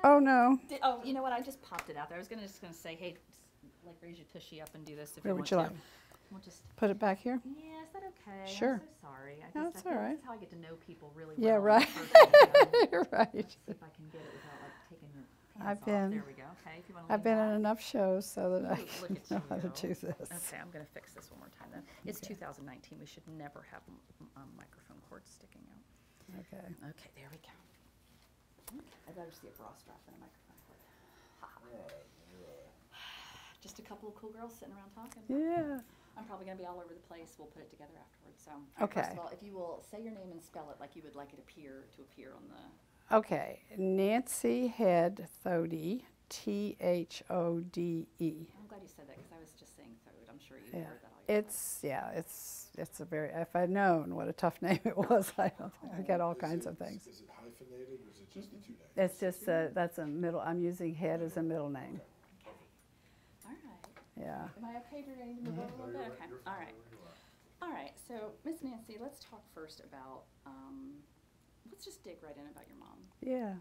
Oh, no. Oh, you know what? I just popped it out there. I was just gonna say, hey, like raise your tushy up and do this if Where you would want you to. like? We'll just. Put it back here? Yeah, is that okay? Sure. I'm so sorry. No, I it's feel all like right. this is how I get to know people really Yeah, well. right. Right. Let's see if I can get it without like taking your pants I've off. been- There we go. Okay, if you want to. I've been in enough shows so that I Ooh, look can at know how to you. do this. Okay, I'm gonna fix this one more time then. It's Okay. 2019. We should never have microphone cords sticking out. Okay. Okay, there we go. Okay, I'd rather see a bra strap than a microphone cord. Ha ha. Just a couple of cool girls sitting around talking. Yeah. I'm probably going to be all over the place. We'll put it together afterwards. So, Okay. First of all, if you will say your name and spell it like you would like it to appear on the. Okay. Nancy Head Thode, Thode. I'm glad you said that because I was just saying Thode. I'm sure you Yeah. heard that all your It's a very, if I'd known what a tough name it was, I get all kinds of things. Is it hyphenated or is it just the two names? It's just, that's a middle, I'm using Head as a middle name. All right. Yeah. Am I okay to move over a little bit? Okay. All right. All right. So, Miss Nancy, let's talk first about. Let's just dig right in about your mom. Yeah.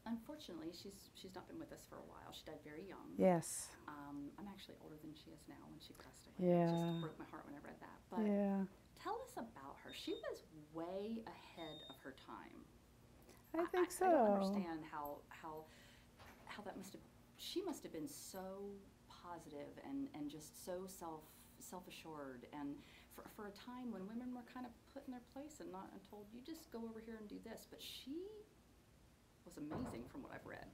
Unfortunately, she's not been with us for a while. She died very young. Yes. I'm actually older than she is now when she passed away. Yeah. It just broke my heart when I read that. But Yeah. tell us about her. She was way ahead of her time. I think so. I don't understand how that must have. She must have been so positive and just so self-assured and for a time when women were kind of put in their place and told you just go over here and do this. But she was amazing from what I've read.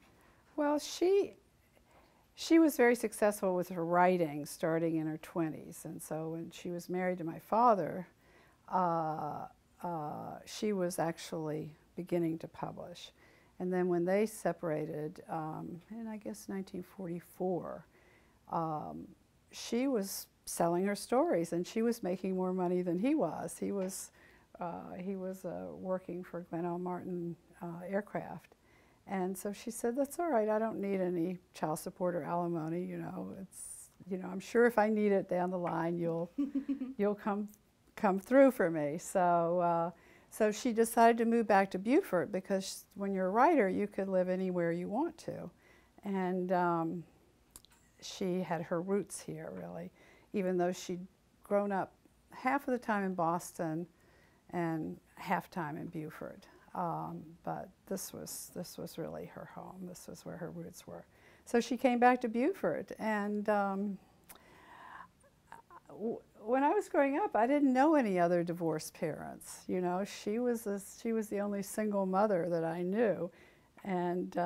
Well, she was very successful with her writing starting in her 20s. And so when she was married to my father, she was actually beginning to publish. And then when they separated, in I guess 1944, she was selling her stories and she was making more money than he was. He was working for Glen L. Martin Aircraft. And so she said, that's all right, I don't need any child support or alimony, I'm sure if I need it down the line, you'll come through for me. So she decided to move back to Beaufort because when you're a writer, you could live anywhere you want to. And she had her roots here, really, even though she'd grown up half of the time in Boston and half time in Beaufort. But this was really her home. This was where her roots were. So she came back to Beaufort, and when I was growing up, I didn't know any other divorced parents. She was the only single mother that I knew, and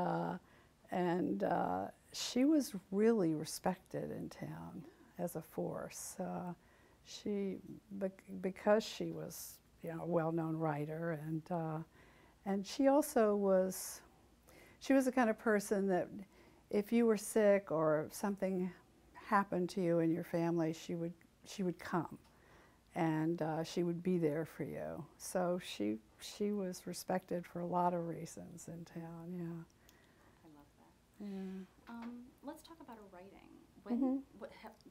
she was really respected in town as a force. Because she was a well-known writer, and she also was the kind of person that if you were sick or something happened to you in your family, she would come, and she would be there for you. So she was respected for a lot of reasons in town. Yeah. I love that. Yeah. Let's talk about her writing.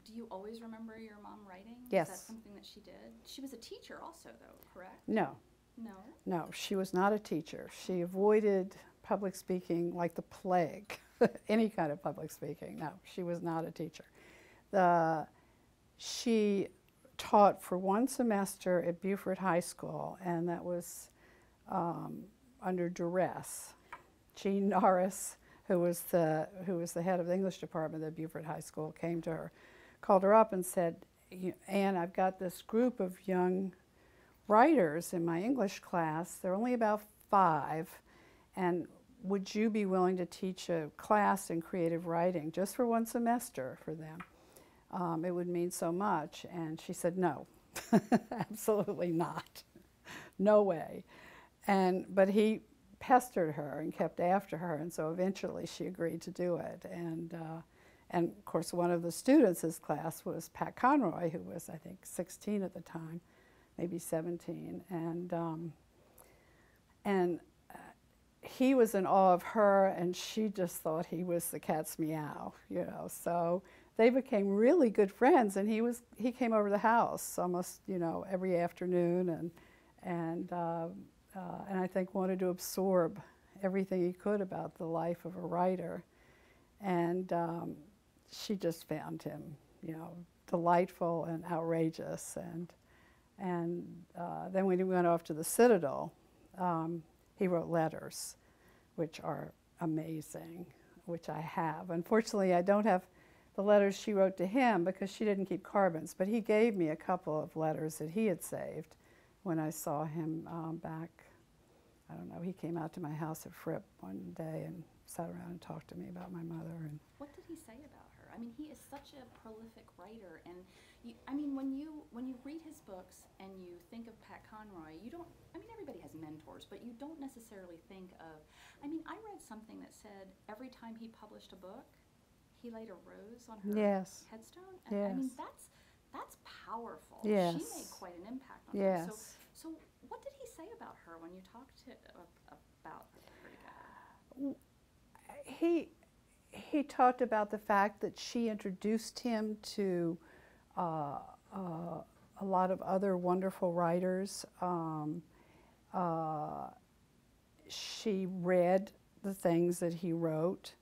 Do you always remember your mom writing? Yes. Is that something that she did? She was a teacher also, though, correct? No. No? No, she was not a teacher. She avoided public speaking like the plague, any kind of public speaking. No, she was not a teacher. She taught for one semester at Beaufort High School, and that was under duress. Jean Norris, who was the head of the English department at Beaufort High School, came to her, called her up and said, Anne, I've got this group of young writers in my English class. They're only about 5, and would you be willing to teach a class in creative writing just for one semester for them? It would mean so much. And she said, no, absolutely not. No way. But he pestered her and kept after her, and so eventually she agreed to do it. And of course, one of the students in his class was Pat Conroy, who was, I think, 16 at the time, maybe 17. And he was in awe of her, and she just thought he was the cat's meow, So they became really good friends, and he came over to the house almost, every afternoon, and I think wanted to absorb everything he could about the life of a writer. And she just found him, you know, delightful and outrageous. And then when he went off to the Citadel, he wrote letters, which are amazing, which I have. Unfortunately, I don't have the letters she wrote to him because she didn't keep carbons, but he gave me a couple of letters that he had saved when I saw him back. I don't know, he came out to my house at Fripp one day and sat around and talked to me about my mother. And what did he say about her? I mean, he is such a prolific writer, and I mean, when you read his books and you think of Pat Conroy, you don't. I mean, everybody has mentors, but you don't necessarily think of. I mean, I read something that said every time he published a book, he laid a rose on her yes. headstone. And yes. I mean, that's powerful. Yes. She made quite an impact on yes. her. So what did he say about her when you talked about her together? He talked about the fact that she introduced him to a lot of other wonderful writers. She read the things that he wrote.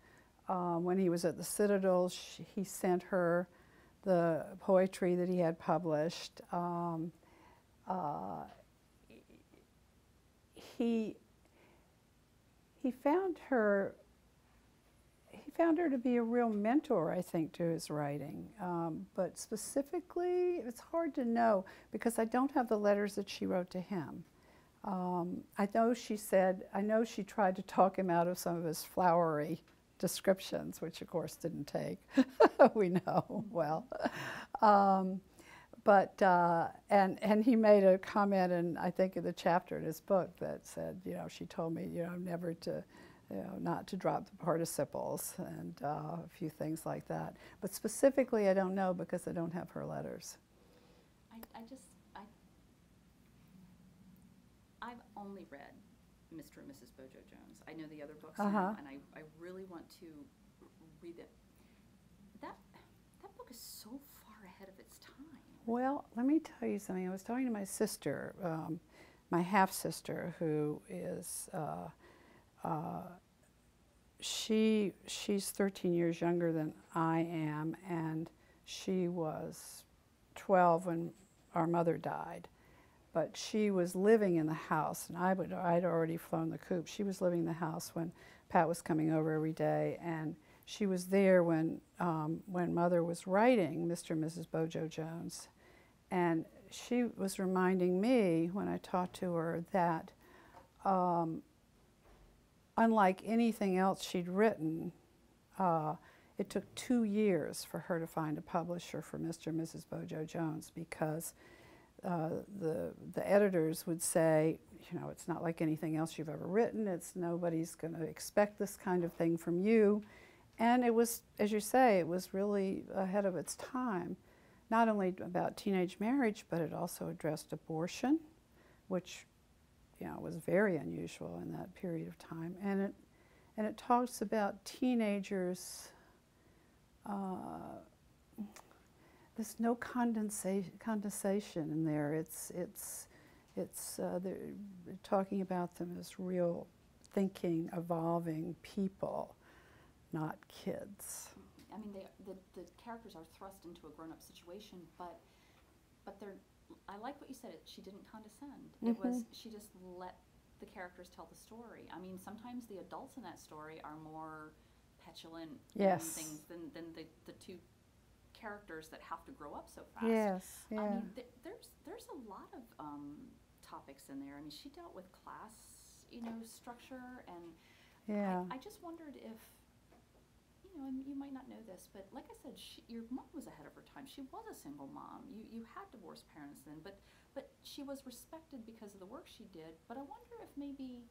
When he was at the Citadel, he sent her the poetry that he had published. He found her to be a real mentor, I think, to his writing. But specifically, it's hard to know because I don't have the letters that she wrote to him. I know she tried to talk him out of some of his flowery descriptions, which of course didn't take. We know well. And he made a comment, and I think in the chapter in his book that said, you know, she told me, you know, never to, you know, not to drop the participles and a few things like that. But specifically, I don't know because I don't have her letters. I've only read Mr. and Mrs. Bojo Jones. I know the other books Uh-huh. now, and I really want to read it. That book is so far ahead of its time. Well, let me tell you something. I was talking to my sister, my half-sister, who is, she's 13 years younger than I am, and she was 12 when our mother died. But she was living in the house, and I'd already flown the coop. She was living in the house when Pat was coming over every day, and she was there when Mother was writing Mr. and Mrs. Bojo Jones. And she was reminding me when I talked to her that unlike anything else she'd written, it took 2 years for her to find a publisher for Mr. and Mrs. Bojo Jones because the editors would say, you know, it's not like anything else you've ever written. Nobody's going to expect this kind of thing from you. And it was, as you say, it was really ahead of its time. Not only about teenage marriage, but it also addressed abortion, which, you know, was very unusual in that period of time. And it talks about teenagers. There's no condensation in there. They're talking about them as real, thinking, evolving people, not kids. I mean, the characters are thrust into a grown-up situation, but they're. I like what you said. She didn't condescend. Mm-hmm. It was she just let the characters tell the story. I mean, sometimes the adults in that story are more petulant yes. and things than the two characters that have to grow up so fast. Yes, yeah. I mean, there's a lot of topics in there. I mean, she dealt with class, you know, structure, and yeah. I just wondered if, you know, and you might not know this, but like I said, your mom was ahead of her time. She was a single mom. You had divorced parents then, but she was respected because of the work she did. But I wonder if maybe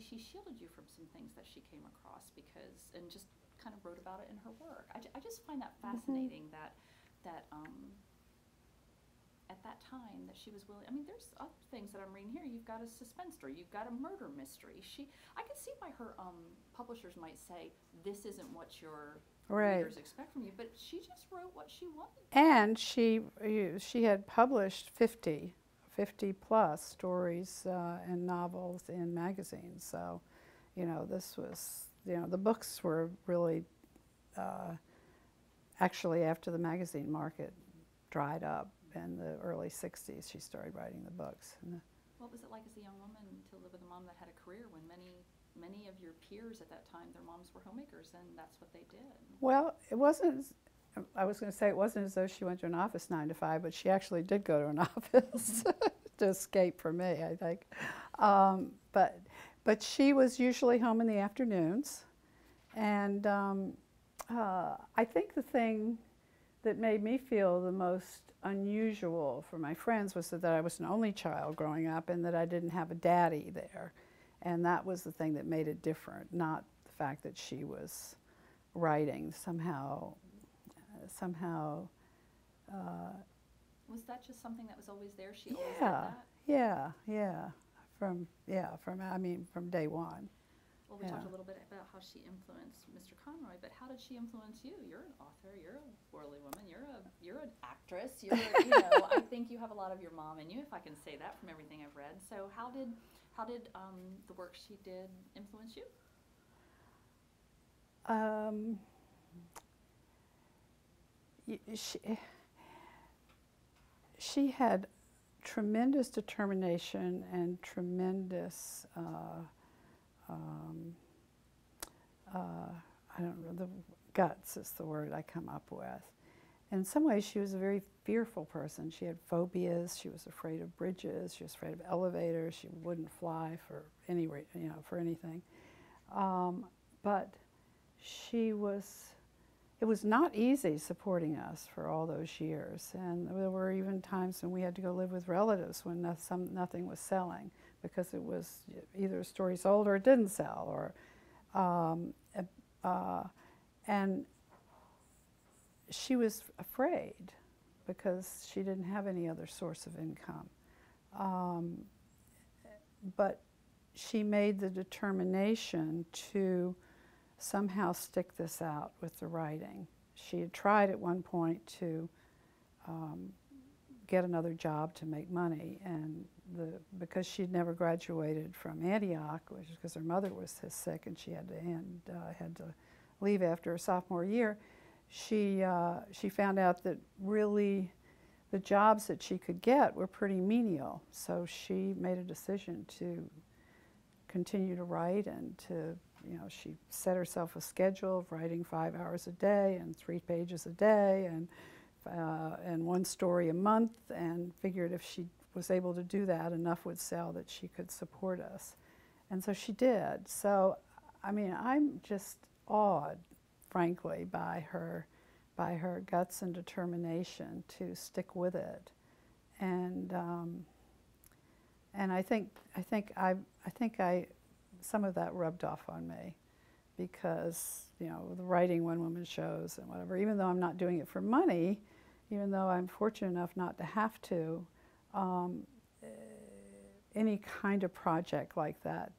she shielded you from some things that she came across and just kind of wrote about it in her work. I just find that fascinating that at that time that she was willing. I mean, there's other things that I'm reading here. You've got a suspense story. You've got a murder mystery. I can see why her publishers might say this isn't what your readers expect from you, but she just wrote what she wanted. And she had published 50 50 plus stories and novels in magazines. So, you know, this was, you know, the books were really, actually after the magazine market dried up in the early 60s, she started writing the books. What was it like as a young woman to live with a mom that had a career when many of your peers at that time, their moms were homemakers and that's what they did? Well, it wasn't, I was going to say it wasn't as though she went to an office 9 to 5, but she actually did go to an office to escape from me, I think. But she was usually home in the afternoons. And I think the thing that made me feel the most unusual for my friends was that I was an only child growing up and that I didn't have a daddy there. And that was the thing that made it different, not the fact that she was writing somehow. Was that just something that was always there? She always did Yeah, that? yeah. From day one. Well, we Yeah. talked a little bit about how she influenced Mr. Conroy, but how did she influence you? You're an author, you're a worldly woman, you're an actress, you know, I think you have a lot of your mom in you, if I can say that from everything I've read. So how did the work she did influence you? She had tremendous determination and tremendous, I don't know, the guts is the word I come up with. In some ways, she was a very fearful person. She had phobias. She was afraid of bridges. She was afraid of elevators. She wouldn't fly for any, you know, for anything. But it was not easy supporting us for all those years. And there were even times when we had to go live with relatives when nothing was selling because it was either a story sold or it didn't sell. And she was afraid because she didn't have any other source of income. But she made the determination to somehow stick this out with the writing. She had tried at one point to get another job to make money, and because she'd never graduated from Antioch, which is because her mother was sick and she had to leave after her sophomore year, she found out that really the jobs that she could get were pretty menial. So she made a decision to continue to write and to, you know, she set herself a schedule of writing 5 hours a day and 3 pages a day and 1 story a month, and figured if she was able to do that, enough would sell that she could support us. And so she did. So, I mean, I'm just awed, frankly, by her guts and determination to stick with it. And I think some of that rubbed off on me because, you know, the writing one-woman shows and whatever, even though I'm not doing it for money, even though I'm fortunate enough not to have to, any kind of project like that,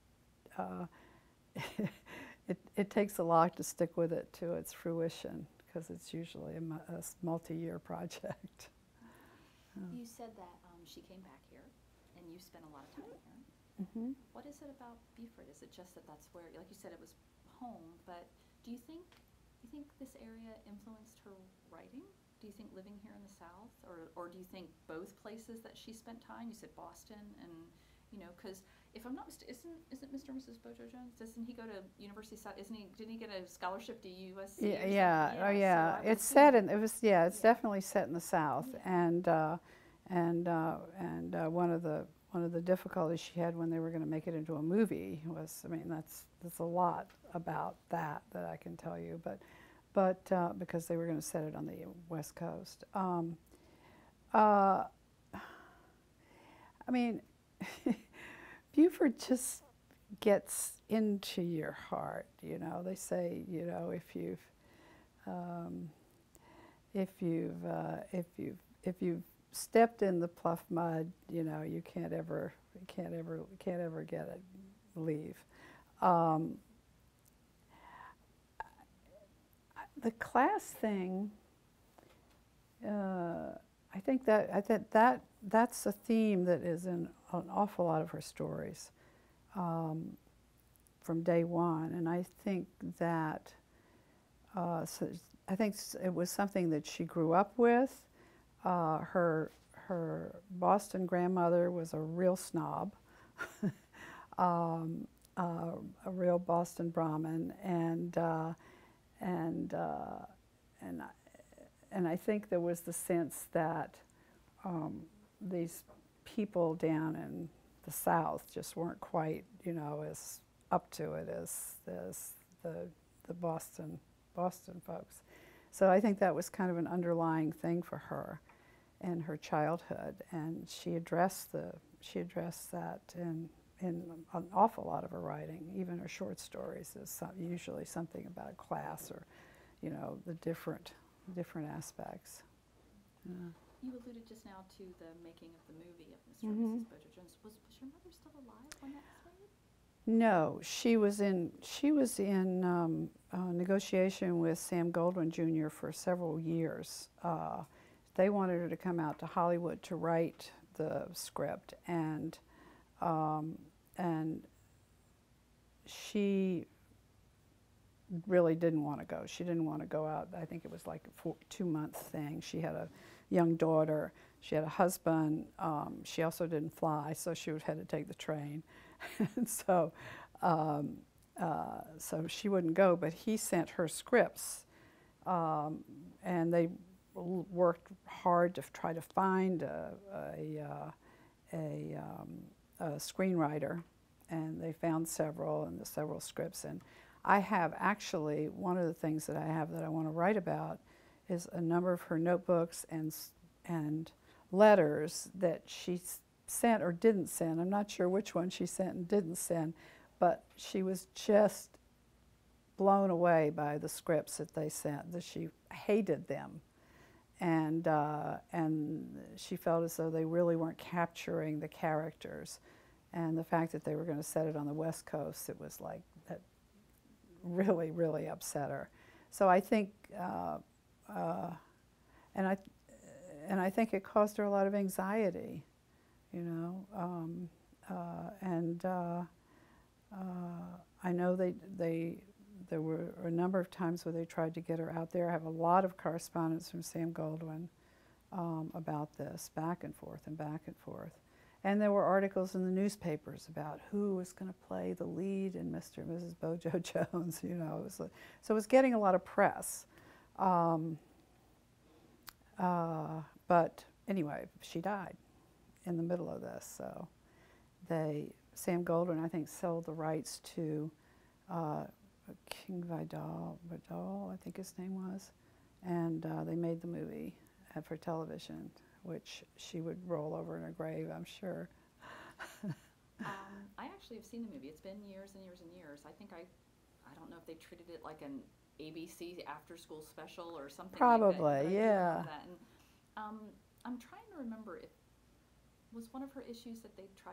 it takes a lot to stick with it to its fruition because it's usually a multi-year project. You said that she came back here and you spent a lot of time here. Mm-hmm. What is it about Beaufort? Is it just that that's where, like you said, it was home, but do you think this area influenced her writing? Do you think living here in the South, or do you think both places that she spent time? You said Boston, and you know, because if I'm not mistaken, isn't Mr. and Mrs. Bojo Jones? Doesn't he go to University of South? Didn't he get a scholarship to USC? Yeah. Oh, yeah. So it's set in. It was. Yeah. It's definitely set in the South, and one of the difficulties she had when they were going to make it into a movie was, I mean, that's a lot about that I can tell you, but because they were going to set it on the West Coast. I mean, Beaufort just gets into your heart, you know. They say, you know, if you've stepped in the Pluff mud, you know, you can't ever get it, leave. The class thing, I think that's a theme that is in an awful lot of her stories from day one, and I think that so I think it was something that she grew up with. Her Boston grandmother was a real snob, a real Boston Brahmin, and I think there was the sense that these people down in the South just weren't quite, as up to it as the Boston folks. So I think that was kind of an underlying thing for her in her childhood, and she addressed that in an awful lot of her writing. Even her short stories is usually something about class or, the different aspects. You alluded just now to the making of the movie of Mr. and Mrs. Bojo Jones. Was your mother still alive when that was made? No, she was in negotiation with Sam Goldwyn Jr. for several years. They wanted her to come out to Hollywood to write the script, and she really didn't want to go. She didn't want to go out. I think it was like a 2-month thing. She had a young daughter. She had a husband. She also didn't fly, so she would have to take the train. And so she wouldn't go, but he sent her scripts, and they worked hard to try to find a screenwriter, and they found several scripts. And I have actually, one of the things that I have that I want to write about is a number of her notebooks and letters that she sent or didn't send. I'm not sure which one she sent and didn't send, but she was just blown away by the scripts that they sent, that she hated them. And she felt as though they really weren't capturing the characters. And the fact that they were going to set it on the West Coast, it was like, that really, really upset her. So I think, and I think it caused her a lot of anxiety, I know there were a number of times where they tried to get her out there. I have a lot of correspondence from Sam Goldwyn about this, back and forth and back and forth. And there were articles in the newspapers about who was going to play the lead in Mr. and Mrs. Bojo Jones, so it was getting a lot of press. But anyway, she died in the middle of this. So Sam Goldwyn, I think, sold the rights to King Vidal, I think his name was, and they made the movie for television, which she would roll over in her grave, I'm sure. I actually have seen the movie. It's been years and years and years. I think I don't know if they treated it like an ABC after-school special or something. Probably, like that, yeah. And, I'm trying to remember if was one of her issues that they tried